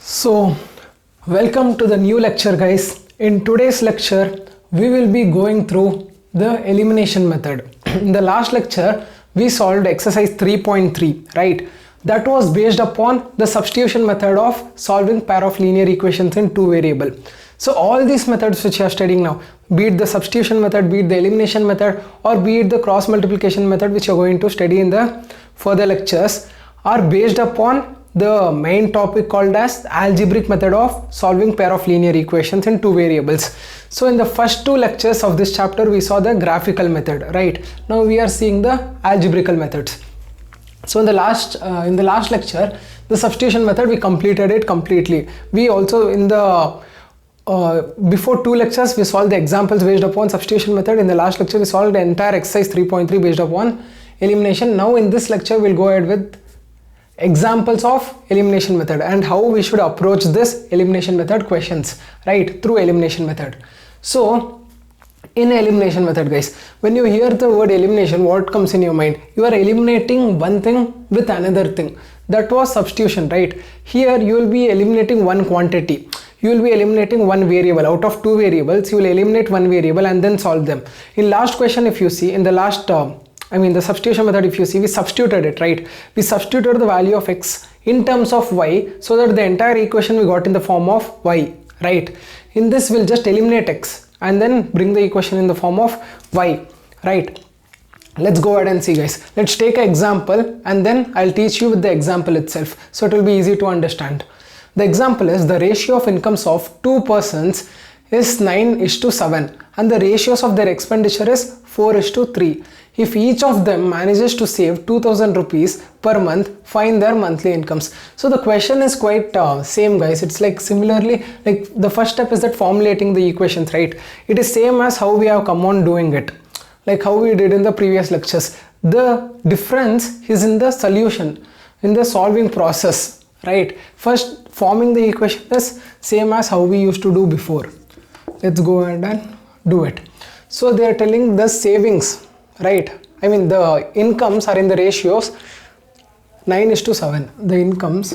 So, welcome to the new lecture, guys. In today's lecture, we will be going through the elimination method. In the last lecture, we solved exercise 3.3, right? That was based upon the substitution method of solving pair of linear equations in two variable. So all these methods which you are studying now, be it the substitution method, be it the elimination method, or be it the cross multiplication method which you are going to study in the further lectures, are based upon the main topic called as algebraic method of solving pair of linear equations in two variables. So in the first two lectures of this chapter, we saw the graphical method, right? Now we are seeing the algebraical methods. So in the last lecture, the substitution method, we completed it completely. We also in the before two lectures, we solved the examples based upon substitution method. In the last lecture, we solved the entire exercise 3.3 based upon elimination. Now in this lecture, we'll go ahead with examples of elimination method and how we should approach this elimination method questions, right, through elimination method. So in elimination method, guys, when you hear the word elimination, what comes in your mind? You are eliminating one thing with another thing. That was substitution, right? Here you will be eliminating one quantity. You will be eliminating one variable. Out of two variables, you will eliminate one variable and then solve them. In last question, if you see, in the last the substitution method, if you see, we substituted it, right? We substituted the value of x in terms of y, so that the entire equation we got in the form of y, right? In this, we'll just eliminate x and then bring the equation in the form of y, right? Let's go ahead and see, guys. Let's take an example and then I'll teach you with the example itself, so it will be easy to understand. The example is the ratio of incomes of two persons is 9:7 and the ratios of their expenditure is 4:3. If each of them manages to save 2000 rupees per month, find their monthly incomes. So the question is quite same, guys. It's like similarly, like the first step is that formulating the equations, right? It is same as how we have come on doing it, like how we did in the previous lectures. The difference is in the solution, in the solving process, right? First, forming the equation is same as how we used to do before. Let's go ahead and do it. So they are telling the savings, right? I mean the incomes are in the ratios 9:7. The incomes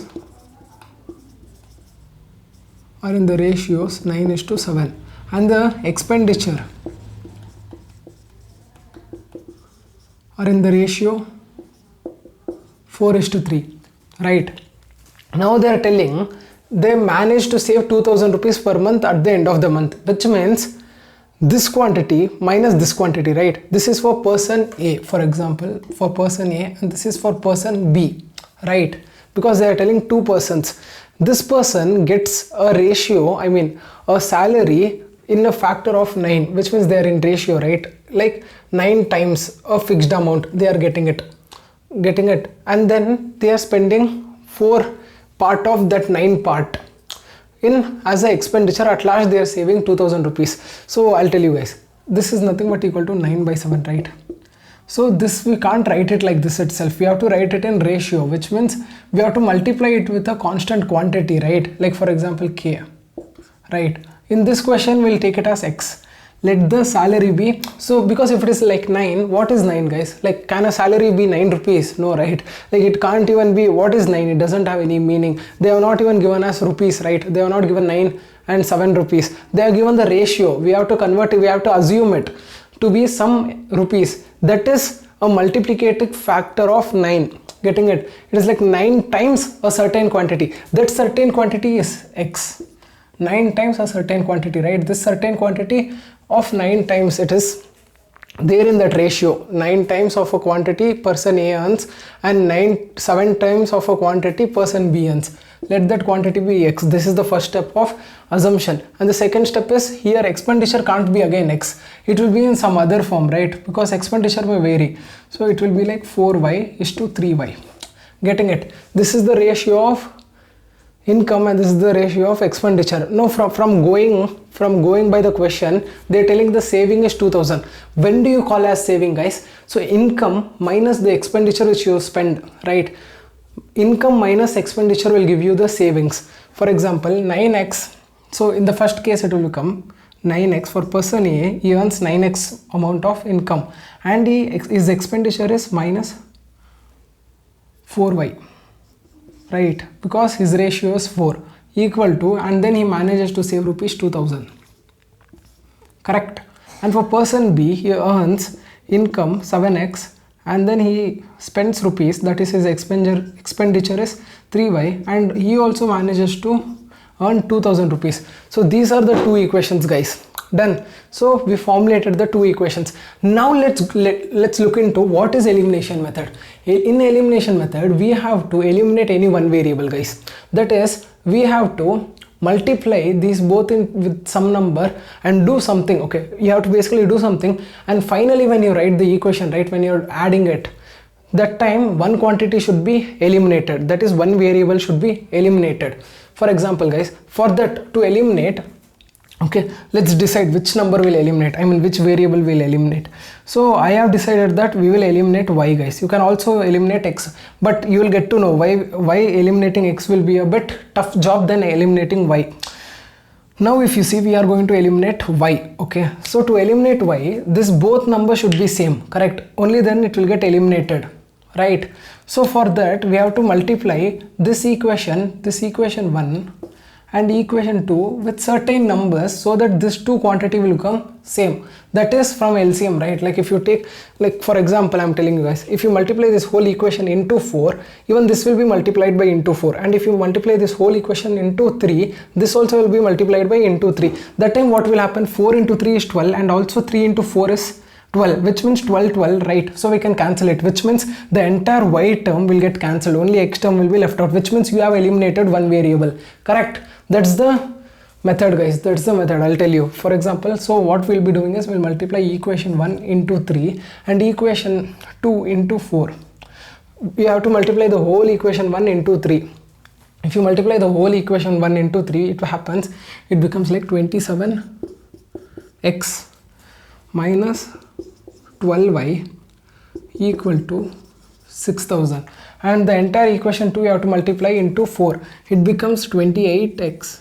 are in the ratios 9:7 and the expenditure are in the ratio 4:3, right? Now they are telling they managed to save 2000 rupees per month at the end of the month, which means this quantity minus this quantity, right? This is for person A, for example, for person A, and this is for person B, right? Because they are telling two persons. This person gets a ratio, a salary in a factor of 9, which means they are in ratio, right? Like 9 times a fixed amount, they are getting it, and then they are spending 4 part of that 9 part in as a expenditure. At last they are saving 2000 rupees. So I'll tell you guys, this is nothing but equal to 9/7, right? So this, we can't write it like this itself. We have to write it in ratio, which means we have to multiply it with a constant quantity, right? Like for example k, right? In this question we'll take it as x. Let the salary be, so because if it is like 9, what is 9, guys? Like, can a salary be 9 rupees? No, right? Like it can't even be. What is 9? It doesn't have any meaning. They have not even given us rupees, right? They have not given 9 and 7 rupees. They have given the ratio. We have to convert it, we have to assume it to be some rupees. That is a multiplicative factor of 9. Getting it? It is like 9 times a certain quantity. That certain quantity is x. 9 times a certain quantity, right? This certain quantity of 9 times, it is there in that ratio. 9 times of a quantity person A earns and 7 times of a quantity person B earns. Let that quantity be x. This is the first step of assumption. And the second step is, here expenditure can't be again x. It will be in some other form, right? Because expenditure may vary. So it will be like 4y:3y. Getting it? This is the ratio of income and this is the ratio of expenditure. Now from going by the question, they're telling the saving is 2000. When do you call as saving, guys? So income minus the expenditure which you spend, right? Income minus expenditure will give you the savings. For example, 9x. So in the first case it will become 9x. For person A, he earns 9x amount of income and his expenditure is minus 4y. right? Because his ratio is 4. equal to, and then he manages to save rupees 2000. Correct. And for person B, he earns income 7x and then he spends rupees, that is his expenditure is 3y, and he also manages to earn 2000 rupees. So these are the two equations, guys. Done. So we formulated the two equations. Now let's look into what is elimination method. In elimination method, we have to eliminate any one variable, guys. That is, we have to multiply these both with some number and do something. Okay, you have to basically do something, and finally when you write the equation, right, when you're adding it, that time one quantity should be eliminated, that is one variable should be eliminated. For example, guys, for that to eliminate, okay, let's decide which number will eliminate, I mean which variable will eliminate. So I have decided that we will eliminate y, guys. You can also eliminate x, but you will get to know why eliminating x will be a bit tough job than eliminating y. Now if you see, we are going to eliminate y. Okay, so to eliminate y, this both numbers should be same, correct? Only then it will get eliminated, right? So for that we have to multiply this equation 1 and equation 2 with certain numbers so that this two quantity will become same. That is from LCM, right? Like if you take, like for example, I'm telling you guys, if you multiply this whole equation into 4, even this will be multiplied by into 4, and if you multiply this whole equation into 3, this also will be multiplied by into 3. That time what will happen, 4 into 3 is 12, and also 3 into 4 is 12, which means 12, right? So we can cancel it, which means the entire y term will get cancelled, only x term will be left out, which means you have eliminated one variable. Correct? That's the method, guys. That's the method. I'll tell you. For example, so what we'll be doing is we'll multiply equation 1 into 3 and equation 2 into 4. We have to multiply the whole equation 1 into 3. If you multiply the whole equation 1 into 3, it happens, it becomes like 27x minus 12y equal to 6000, and the entire equation 2 you have to multiply into 4. It becomes 28x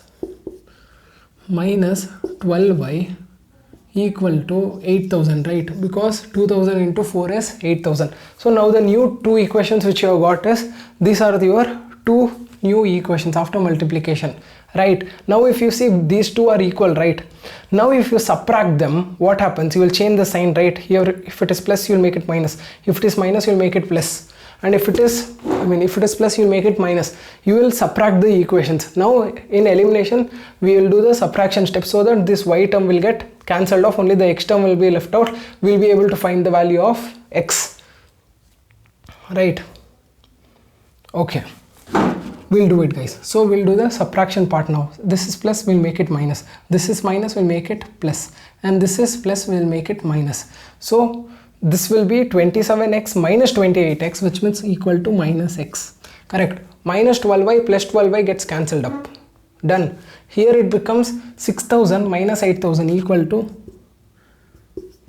minus 12y equal to 8000, right? Because 2000 into 4 is 8000. So now the new two equations which you have got is, these are your two new equations after multiplication, right? Now if you see, these two are equal, right? Now if you subtract them, what happens? You will change the sign, right? Here if it is plus, you will make it minus. If it is minus, you will make it plus. And if it is, if it is plus, you will make it minus. You will subtract the equations. Now in elimination, we will do the subtraction step so that this y term will get cancelled off, only the x term will be left out. We will be able to find the value of x, right? Okay, we'll do it, guys. So we'll do the subtraction part now. This is plus, we'll make it minus. This is minus, we'll make it plus. And this is plus, we'll make it minus. So this will be 27x minus 28x, which means equal to minus x. Correct. Minus 12y plus 12y gets cancelled up. Done. Here it becomes 6000 minus 8000 equal to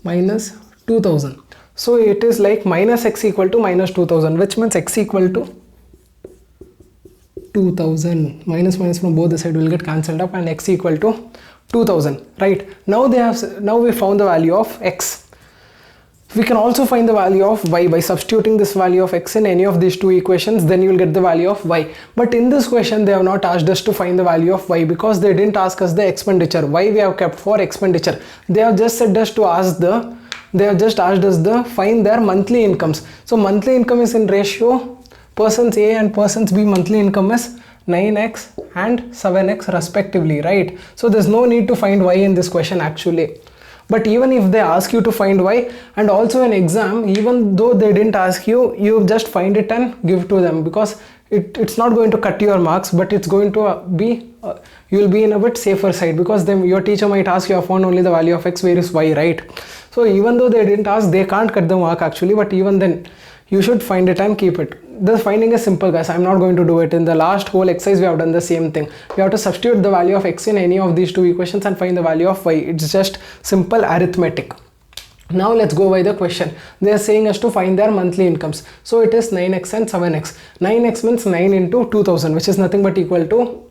minus 2000. So it is like minus x equal to minus 2000, which means x equal to 2000. Minus minus from both the side will get cancelled up, and x equal to 2000, right? Now we found the value of x. We can also find the value of y by substituting this value of x in any of these two equations, then you will get the value of y. But in this question, they have not asked us to find the value of y because they didn't ask us the expenditure. Y we have kept for expenditure. They have just said us to ask find their monthly incomes. So monthly income is in ratio, persons A and persons B monthly income is 9x and 7x respectively, right? So there's no need to find y in this question actually. But even if they ask you to find y, and also in exam, even though they didn't ask you, you just find it and give to them, because it's not going to cut your marks, but it's going to be, you will be in a bit safer side, because then your teacher might ask you, I found only the value of x, where is y, right? So even though they didn't ask, they can't cut the mark actually, but even then you should find it and keep it. The finding is simple, guys. I'm not going to do it. In the last whole exercise, we have done the same thing. We have to substitute the value of x in any of these two equations and find the value of y. It's just simple arithmetic. Now let's go by the question. They are saying us to find their monthly incomes. So it is 9x and 7x. 9x means 9 into 2000, which is nothing but equal to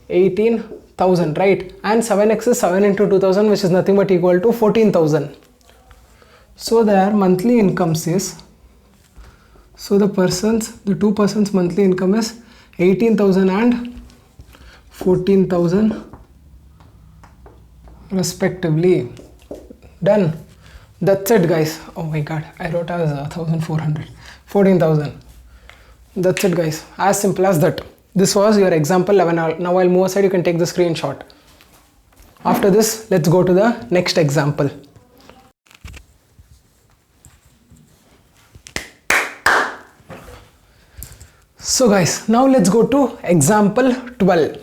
18,000, right? And 7x is 7 into 2000, which is nothing but equal to 14,000. So their monthly incomes is, so the two persons monthly income is 18,000 and 14,000 respectively. Done. That's it guys. Oh my god, I wrote as 1400. 14,000. That's it guys, as simple as that. This was your example 11. Now I'll move aside, you can take the screenshot. After this, let's go to the next example. So guys, now let's go to example 12.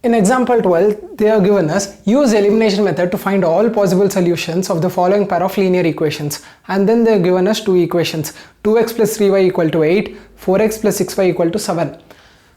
In example 12, they have given us use elimination method to find all possible solutions of the following pair of linear equations, and then they have given us two equations, 2x plus 3y equal to 8, 4x plus 6y equal to 7.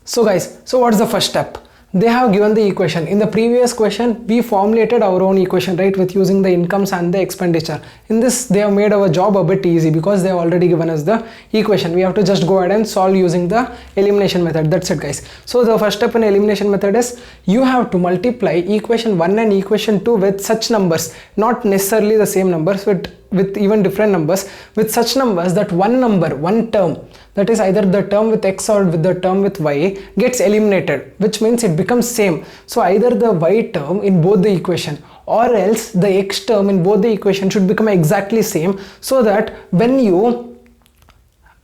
So guys, so what's the first step? They have given the equation. In the previous question, we formulated our own equation, right, with using the incomes and the expenditure. In this, they have made our job a bit easy because they have already given us the equation. We have to just go ahead and solve using the elimination method. That's it guys. So the first step in elimination method is you have to multiply equation 1 and equation 2 with such numbers, not necessarily the same numbers, with even different numbers, with such numbers that one number, one term, that is either the term with x or with the term with y, gets eliminated, which means it becomes same. So either the y term in both the equation or else the x term in both the equation should become exactly same, so that when you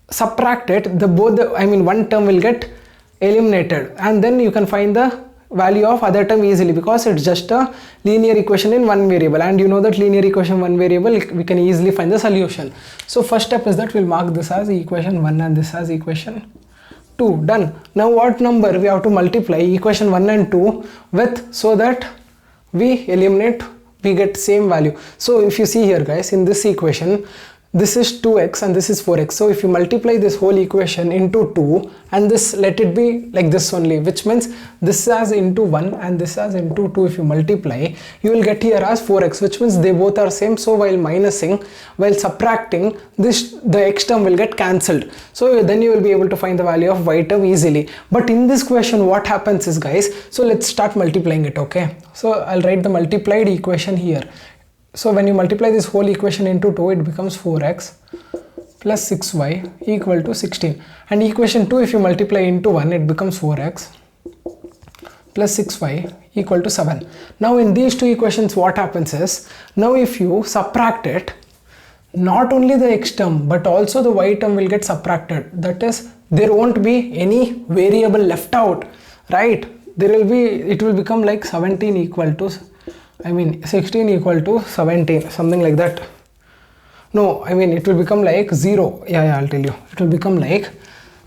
subtract it, one term will get eliminated, and then you can find the value of other term easily, because it's just a linear equation in one variable, and you know that linear equation one variable, we can easily find the solution. So first step is that we'll mark this as equation 1 and this as equation 2. Done. Now what number we have to multiply equation 1 and 2 with, so that we eliminate, we get same value. So if you see here guys, in this equation, this is 2x and this is 4x. So if you multiply this whole equation into 2, and this, let it be like this only, which means this as into 1 and this as into 2, if you multiply, you will get here as 4x, which means they both are same. So while subtracting this, the x term will get cancelled. So then you will be able to find the value of y term easily. But in this question, what happens is guys, so let's start multiplying it, okay? So I'll write the multiplied equation here. So when you multiply this whole equation into 2, it becomes 4x plus 6y equal to 16. And equation 2, if you multiply into 1, it becomes 4x plus 6y equal to 7. Now in these two equations, what happens is, now if you subtract it, not only the x term but also the y term will get subtracted. That is, there won't be any variable left out, right? It will become like 17 equal to 16 equal to 17, something like that. No, it will become like 0. Yeah, I'll tell you. It will become like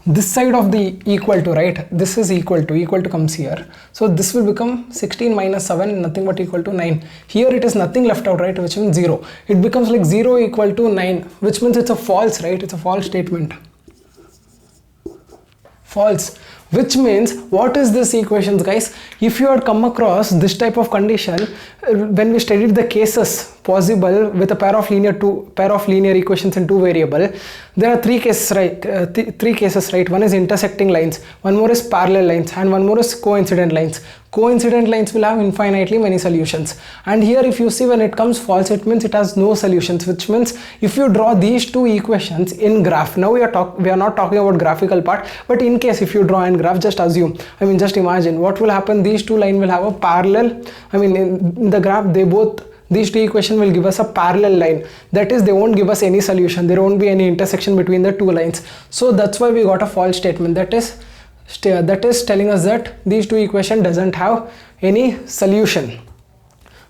this side of the equal to, right? This is equal to comes here. So this will become 16 minus 7, nothing but equal to 9. Here it is nothing left out, right? Which means 0. It becomes like 0 equal to 9, which means it's a false, right? It's a false statement. False. Which means, what is this equations guys? If you had come across this type of condition, when we studied the cases possible with a pair of linear equations in two variable, there are three cases, right? One is intersecting lines, one more is parallel lines, and one more is coincident lines. Coincident lines will have infinitely many solutions, and here if you see, when it comes false, it means it has no solutions, which means if you draw these two equations in graph, now we are not talking about graphical part, but in case if you draw in graph, just assume, just imagine what will happen. These two lines will have a parallel, in the graph, these two equations will give us a parallel line. That is, they won't give us any solution. There won't be any intersection between the two lines. So that's why we got a false statement. That is telling us that these two equations doesn't have any solution.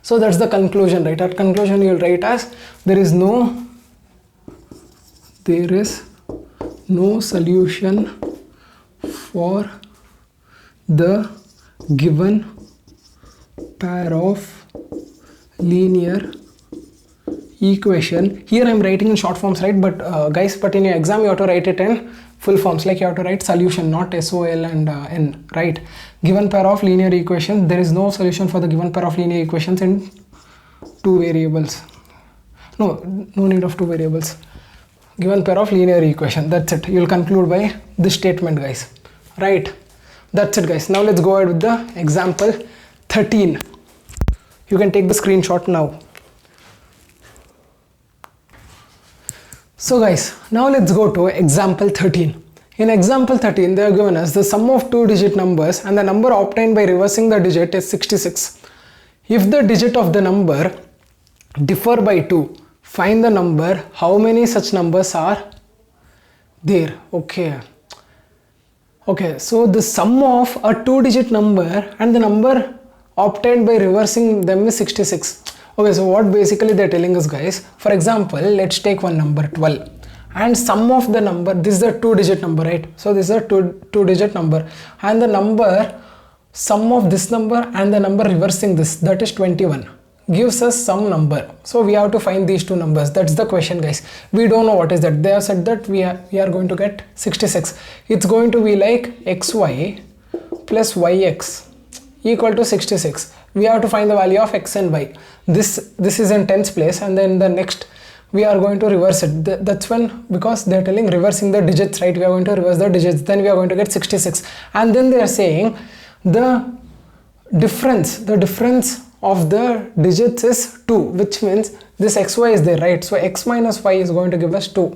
So that's the conclusion, right? At conclusion, you will write as there is no solution for the given pair of linear equation. Here I am writing in short forms, right? But guys, but in your exam you have to write it in full forms, like you have to write solution, not SOL and N, right? Given pair of linear equations, there is no solution for the given pair of linear equations in two variables. No need of two variables. Given pair of linear equation, that's it. You will conclude by this statement, guys, right? That's it, guys. Now let's go ahead with the example 13. You can take the screenshot now. So guys, now let's go to example 13. In example 13, they are given us the sum of two digit numbers and the number obtained by reversing the digit is 66. If the digit of the number differ by 2, find the number. How many such numbers are there? Okay, so the sum of a two digit number and the number obtained by reversing them is 66. Okay, so what basically they're telling us, guys, for example, let's take one number 12 and sum of the number, this is a two digit number, right? So this is a two digit number and the number sum of this number and the number reversing this, that is 21, gives us some number. So we have to find these two numbers. That's the question, guys. We don't know what is that. They have said that we are going to get 66. It's going to be like xy plus yx equal to 66. We have to find the value of x and y. This is in tens place, and then the next we are going to reverse it. That's when, because they are telling reversing the digits, right? We are going to reverse the digits, then we are going to get 66. And then they are saying the difference of the digits is 2, which means this xy is there, right? So x minus y is going to give us 2.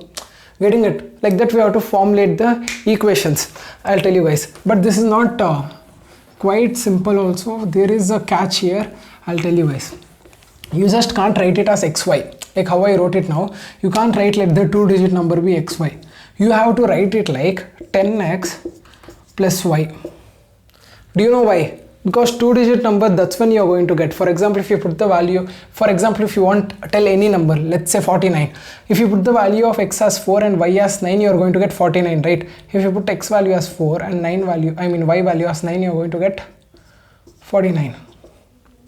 Getting it? Like that we have to formulate the equations. I'll tell you guys, but this is not quite simple also. There is a catch here. I'll tell you guys. You just can't write it as xy like how I wrote it now. You can't write like the two digit number be xy. You have to write it like 10x plus y. Do you know why? Because two digit number, that's when you are going to get. For example, if you put the value, for example, if you want tell any number, let's say 49. If you put the value of x as 4 and y as 9, you are going to get 49, right? If you put x value as 4 and y value as 9, you are going to get 49.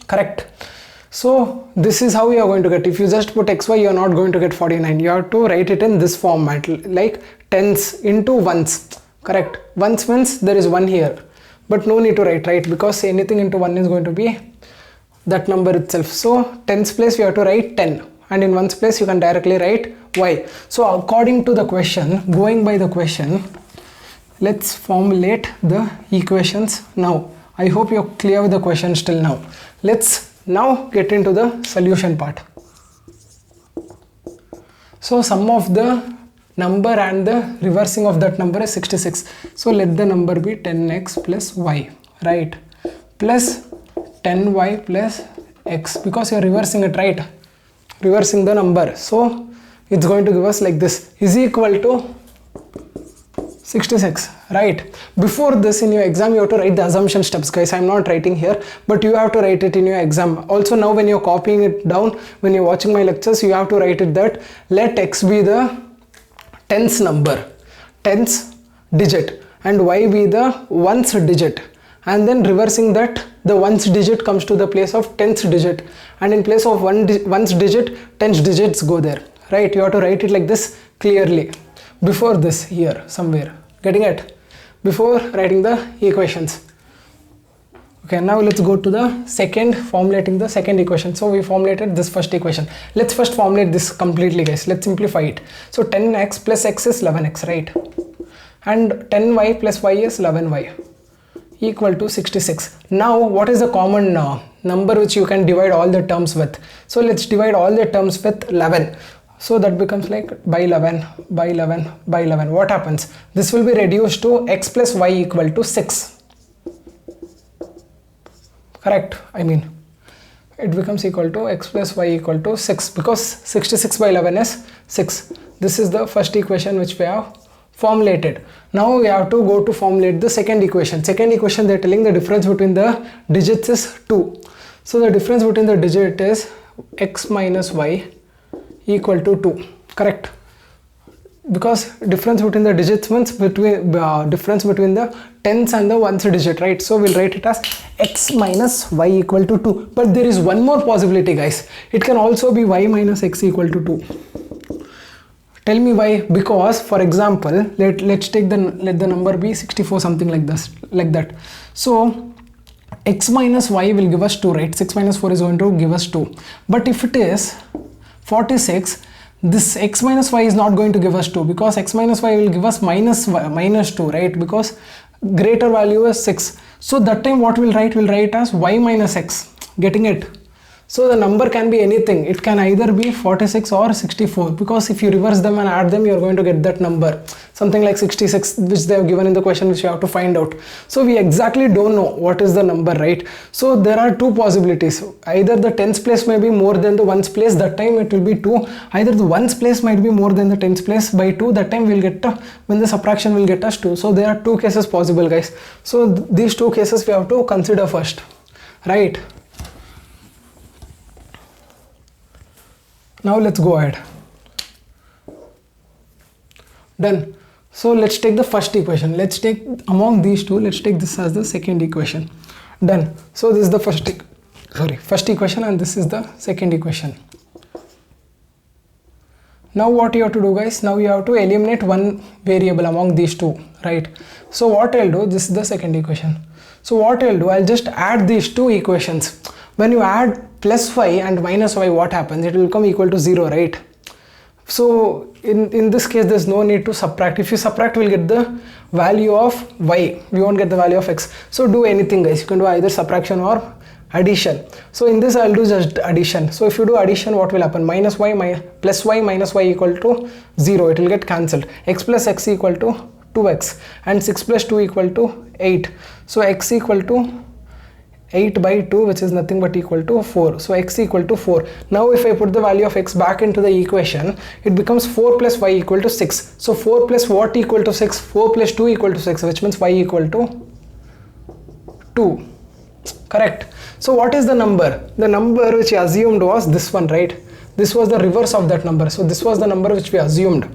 Correct? So this is how you are going to get. If you just put xy, you are not going to get 49. You have to write it in this format, like tens into ones. Correct? Ones means there is 1 here. But no need to write, right? Because anything into 1 is going to be that number itself. So tens place you have to write 10, and in ones place you can directly write y. So according to the question, going by the question, let's formulate the equations now. I hope you're clear with the questions till now. Let's now get into the solution part. So sum of the number and the reversing of that number is 66. So let the number be 10x plus y, right? Plus 10y plus x, because you're reversing it, right? Reversing the number. So it's going to give us like this, is equal to 66, right? Before this, in your exam you have to write the assumption steps, guys. I'm not writing here, but you have to write it in your exam. Also now when you're copying it down, when you're watching my lectures, you have to write it that let x be the tens number, tens digit, and y be the ones digit, and then reversing that the ones digit comes to the place of tens digit, and in place of ones digit, tens digits go there, right? You have to write it like this clearly before this here somewhere. Getting it? Before writing the equations. Okay, now let's go to the formulating the second equation. So we formulated this first equation. Let's first formulate this completely, guys. Let's simplify it. So 10x plus x is 11x, right? And 10y plus y is 11y equal to 66. Now what is the common number which you can divide all the terms with? So let's divide all the terms with 11. So that becomes like by 11, by 11, by 11. What happens? This will be reduced to x plus y equal to 6. Correct? I mean, it becomes equal to x plus y equal to 6, because 66 by 11 is 6. This is the first equation which we have formulated. Now we have to go to formulate the second equation. Second equation, they are telling the difference between the digits is 2. So the difference between the digit is x minus y equal to 2. Correct? Because difference between the digits means difference between the tens and the ones digit, right? So we'll write it as x minus y equal to 2. But there is one more possibility, guys. It can also be y minus x equal to 2. Tell me why. Because for example, let's take let the number be 64, something like this, like that. So x minus y will give us 2, right? 6 minus 4 is going to give us 2. But if it is 46, this x minus y is not going to give us 2, because x minus y will give us minus 2, right? Because greater value is 6. So that time what we'll write as y minus x. Getting it? So the number can be anything. It can either be 46 or 64, because if you reverse them and add them, you're going to get that number, something like 66, which they have given in the question, which you have to find out. So we exactly don't know what is the number, right? So there are two possibilities. Either the tens place may be more than the ones place, that time it will be 2. Either the ones place might be more than the tens place by 2, that time we'll get when the subtraction will get us 2. So there are two cases possible, guys. So these two cases we have to consider first, right? Now let's go ahead. Done. So let's take the first equation. Let's take among these two, let's take this as the second equation. Done. So this is the first equation, and this is the second equation. Now what you have to do, guys? Now you have to eliminate one variable among these two, right? So what I'll do, this is the second equation. So what I'll do, I'll just add these two equations. When you add plus y and minus y, what happens? It will become equal to 0, right? So in this case, there's no need to subtract. If you subtract, we'll get the value of y. We won't get the value of x. So do anything, guys. You can do either subtraction or addition. So in this, I'll do just addition. So if you do addition, what will happen? Minus y plus y minus y equal to 0. It will get cancelled. X plus x equal to 2x, and 6 plus 2 equal to 8. So x equal to 8 by 2, which is nothing but equal to 4. So x equal to 4. Now if I put the value of x back into the equation, it becomes 4 plus y equal to 6. So 4 plus what equal to 6? 4 plus 2 equal to 6, which means y equal to 2. Correct. So what is the number? The number which we assumed was this one, right? This was the reverse of that number. So this was the number which we assumed.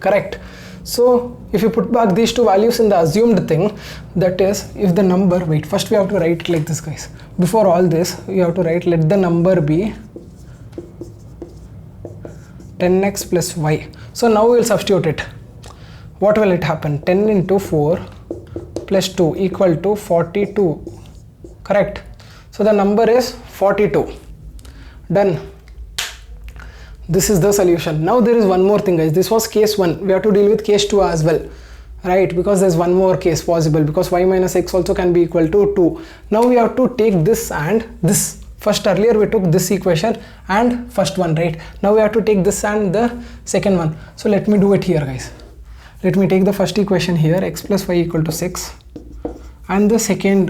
Correct. So if you put back these two values in the assumed thing, that is, if the number, wait, first we have to write it like this, guys. Before all this, we have to write, let the number be 10x plus y. So now we will substitute it. What will it happen? 10 into 4 plus 2 equal to 42. Correct. So the number is 42. Done. This is the solution. Now there is one more thing, guys. This was case 1. We have to deal with case 2 as well, right? Because there's one more case possible, because y minus x also can be equal to 2. Now we have to take this and this. First, earlier we took this equation and first one, right? Now we have to take this and the second one. So let me do it here, guys. Let me take the first equation here, x plus y equal to 6, and the second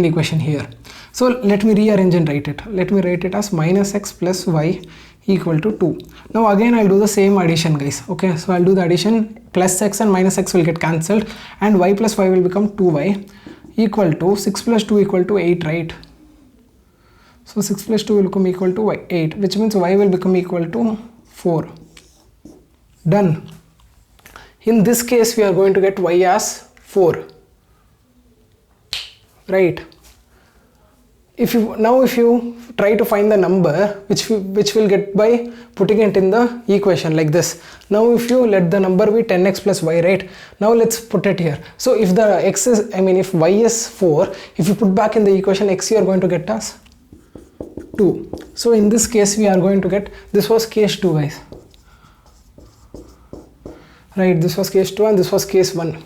equation here. So let me rearrange and write it. Let me write it as minus x plus y equal to 2. Now again I'll do the same addition, guys. Okay, so I'll do the addition. Plus x and minus x will get cancelled, and y plus y will become 2y equal to 6 plus 2 equal to 8, right? So 6 plus 2 will become equal to 8, which means y will become equal to 4. Done. In this case, we are going to get y as 4, right? If you try to find the number which will get by putting it in the equation like this. Now if you let the number be 10x plus y, right? Now let's put it here. So if the x is, if y is 4, if you put back in the equation x, you are going to get as 2. So in this case, we are going to get, this was case 2, guys. Right, this was case 2 and this was case 1.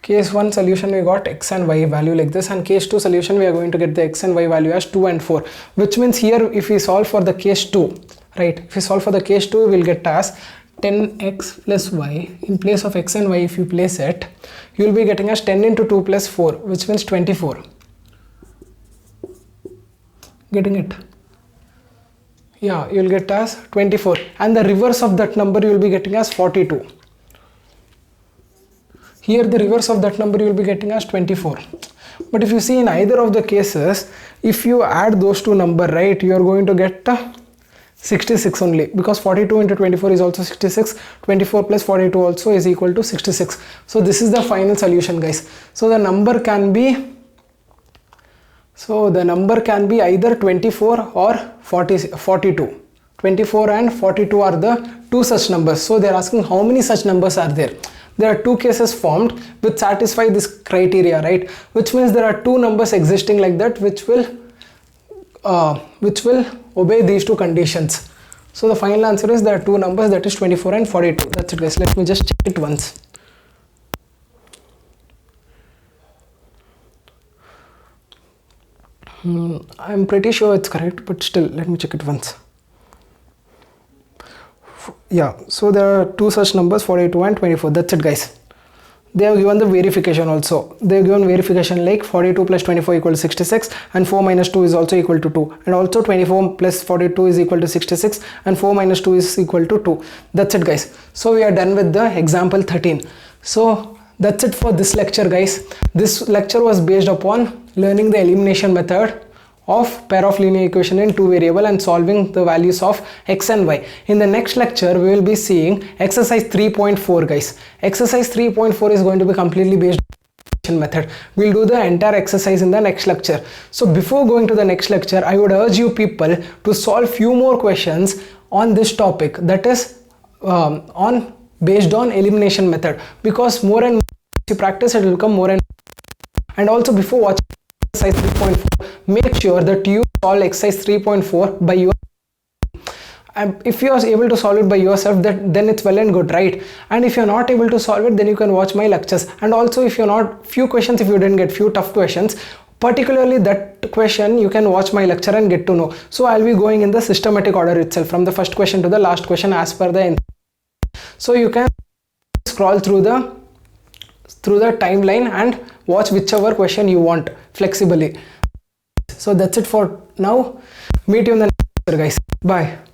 Case 1 solution, we got x and y value like this, and case 2 solution, we are going to get the x and y value as 2 and 4, which means here if we solve for the case 2, right, if we solve for the case 2, we will get as 10x plus y. In place of x and y, if you place it, you will be getting as 10 into 2 plus 4, which means 24. Getting it? Yeah, you will get as 24, and the reverse of that number you will be getting as 42. Here the reverse of that number you will be getting as 24. But if you see in either of the cases, if you add those two numbers, right, you are going to get 66 only, because 42 into 24 is also 66. 24 plus 42 also is equal to 66. So this is the final solution, guys. So the number can be either 24 or 42. 24 and 42 are the two such numbers. So they are asking how many such numbers are there. There are two cases formed which satisfy this criteria, right? Which means there are two numbers existing like that which will obey these two conditions. So the final answer is there are two numbers, that is 24 and 42. That's it, guys. Let me just check it once. I'm pretty sure it's correct, but still let me check it once. Yeah, so there are two such numbers, 42 and 24. That's it, guys. They have given the verification also. They have given verification like 42 plus 24 equal to 66, and 4 minus 2 is also equal to 2, and also 24 plus 42 is equal to 66, and 4 minus 2 is equal to 2. That's it, guys. So we are done with the example 13. So that's it for this lecture, guys. This lecture was based upon learning the elimination method of pair of linear equation in two variable and solving the values of x and y. In the next lecture we will be seeing exercise 3.4, guys. Exercise 3.4 is going to be completely based on method. We'll do the entire exercise in the next lecture. So before going to the next lecture, I would urge you people to solve few more questions on this topic, that is based on elimination method, because more and more you practice, it will become more and also before watching exercise 3.4, make sure that you solve exercise 3.4 by yourself. And if you are able to solve it by yourself, then it's well and good, right? And if you're not able to solve it, then you can watch my lectures. And also if you're not, few questions, if you didn't get few tough questions, particularly that question, you can watch my lecture and get to know. So I'll be going in the systematic order itself, from the first question to the last question as per the answer. So you can scroll through the timeline and watch whichever question you want flexibly. So that's it for now. Meet you in the next lecture, guys. Bye.